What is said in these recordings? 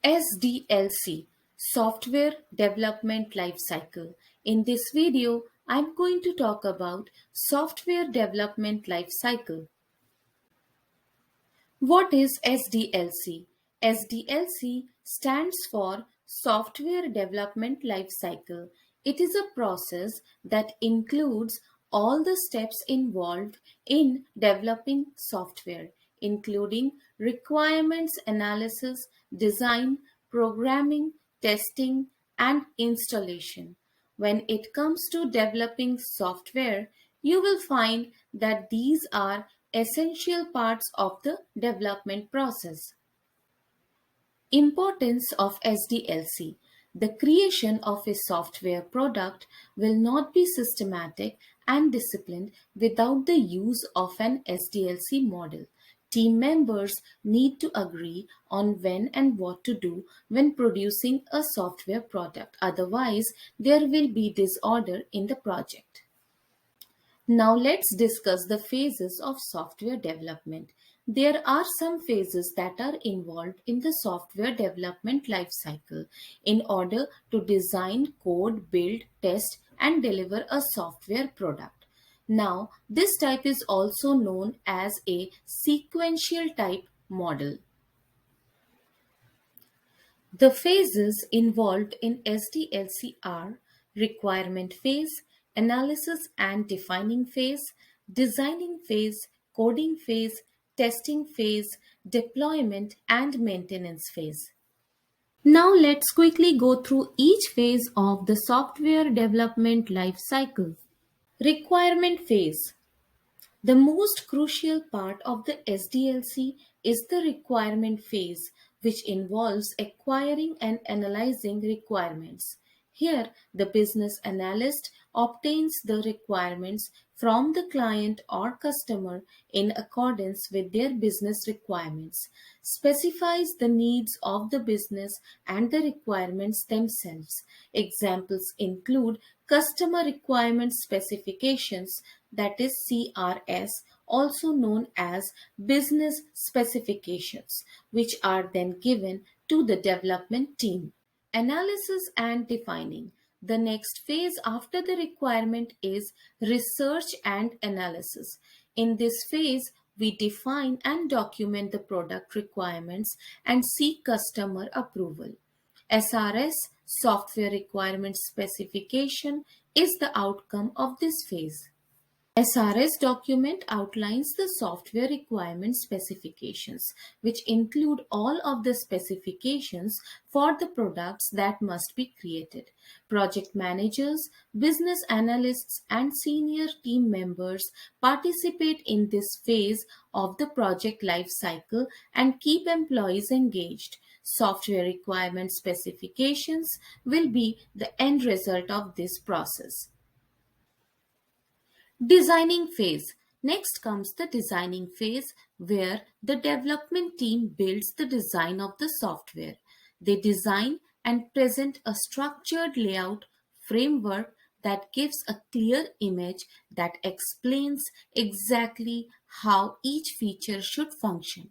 SDLC, Software Development Lifecycle. In this video, I'm going to talk about Software Development Lifecycle. What is SDLC? SDLC stands for Software Development Lifecycle. It is a process that includes all the steps involved in developing software, including requirements analysis, design, programming, testing, and installation. When it comes to developing software, you will find that these are essential parts of the development process. Importance of SDLC. The creation of a software product will not be systematic and disciplined without the use of an SDLC model. Team members need to agree on when and what to do when producing a software product. Otherwise, there will be disorder in the project. Now let's discuss the phases of software development. There are some phases that are involved in the software development lifecycle in order to design, code, build, test, and deliver a software product. Now, this type is also known as a sequential type model. The phases involved in SDLC are requirement phase, analysis and defining phase, designing phase, coding phase, testing phase, deployment and maintenance phase. Now let's quickly go through each phase of the software development life cycle. Requirement phase. The most crucial part of the SDLC is the requirement phase, which involves acquiring and analyzing requirements. Here, the business analyst obtains the requirements from the client or customer in accordance with their business requirements, specifies the needs of the business and the requirements themselves. Examples include customer requirement specifications, that is CRS, also known as business specifications, which are then given to the development team. Analysis and defining. The next phase after the requirement is research and analysis. In this phase, we define and document the product requirements and seek customer approval. SRS, Software Requirement Specification, is the outcome of this phase. SRS document outlines the software requirement specifications, which include all of the specifications for the products that must be created. Project managers, business analysts, and senior team members participate in this phase of the project life cycle and keep employees engaged. Software requirement specifications will be the end result of this process. Designing phase. Next comes the designing phase where the development team builds the design of the software. They design and present a structured layout framework that gives a clear image that explains exactly how each feature should function.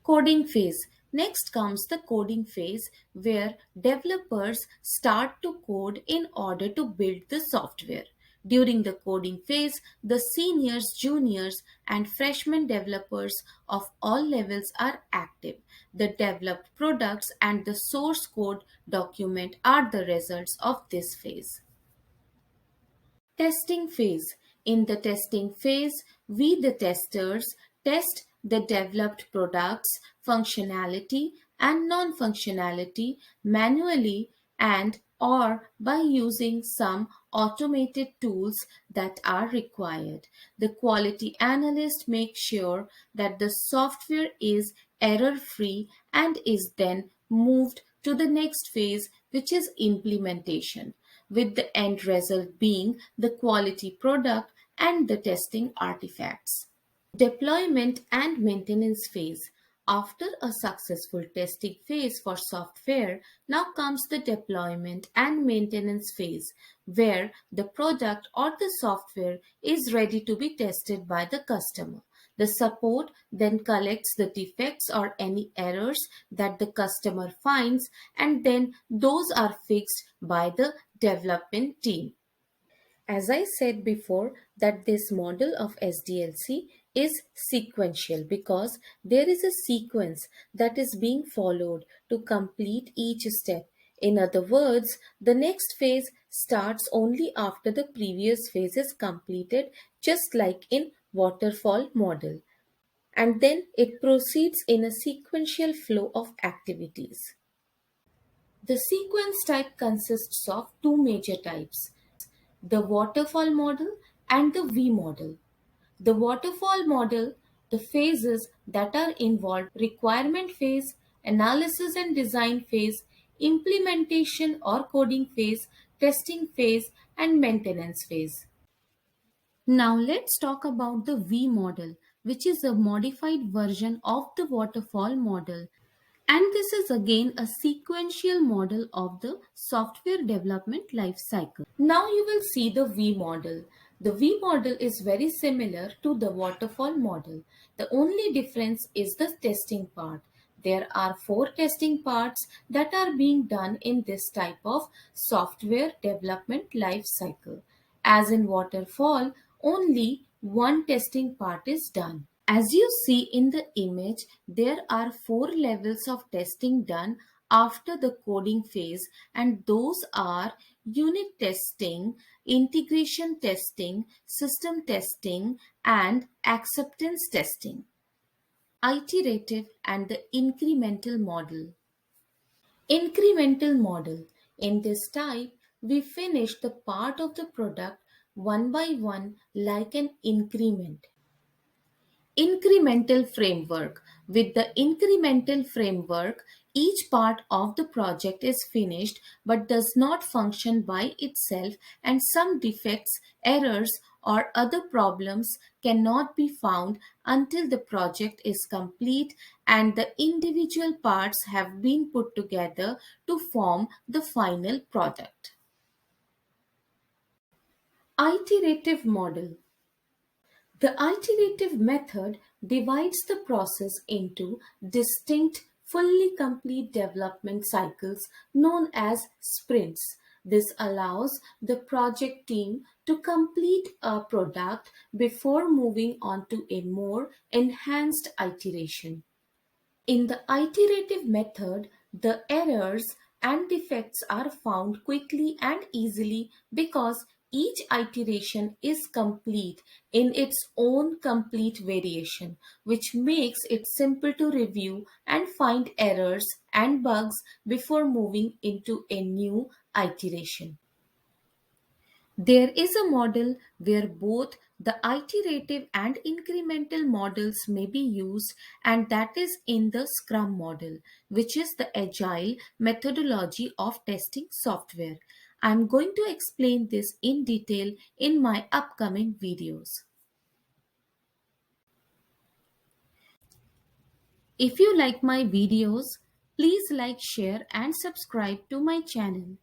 Coding phase. Next comes the coding phase where developers start to code in order to build the software. During the coding phase, the seniors, juniors, and freshman developers of all levels are active. The developed products and the source code document are the results of this phase. Testing phase. In the testing phase, we the testers test the developed products, functionality and non-functionality manually and or by using some automated tools that are required. The quality analyst makes sure that the software is error-free and is then moved to the next phase, which is implementation, with the end result being the quality product and the testing artifacts. Deployment and maintenance phase. After a successful testing phase for software, now comes the deployment and maintenance phase, where the product or the software is ready to be tested by the customer. The support then collects the defects or any errors that the customer finds, and then those are fixed by the development team. As I said before, that this model of SDLC is sequential because there is a sequence that is being followed to complete each step. In other words, the next phase starts only after the previous phase is completed, just like in waterfall model. And then it proceeds in a sequential flow of activities. The sequence type consists of two major types, the waterfall model and the V model. The waterfall model, the phases that are involved, requirement phase, analysis and design phase, implementation or coding phase, testing phase, and maintenance phase. Now let's talk about the V model, which is a modified version of the waterfall model. And this is again a sequential model of the software development life cycle. Now you will see the V model. The V model is very similar to the waterfall model. The only difference is the testing part. There are four testing parts that are being done in this type of software development life cycle. As in waterfall, only one testing part is done. As you see in the image, there are four levels of testing done after the coding phase, and those are unit testing, integration testing, system testing, and acceptance testing. Iterative and the incremental model. Incremental model. In this type, we finish the part of the product one by one like an increment. Incremental framework. With the incremental framework, each part of the project is finished but does not function by itself, and some defects, errors, or other problems cannot be found until the project is complete and the individual parts have been put together to form the final product. Iterative model. The iterative method divides the process into distinct, fully complete development cycles known as sprints. This allows the project team to complete a product before moving on to a more enhanced iteration. In the iterative method, the errors and defects are found quickly and easily because each iteration is complete in its own complete variation, which makes it simple to review and find errors and bugs before moving into a new iteration. There is a model where both the iterative and incremental models may be used, and that is in the Scrum model, which is the agile methodology of testing software. I'm going to explain this in detail in my upcoming videos. If you like my videos, please like, share, and subscribe to my channel,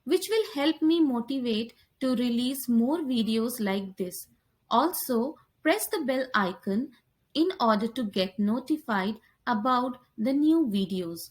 which will help me motivate to release more videos like this. Also, press the bell icon in order to get notified about the new videos.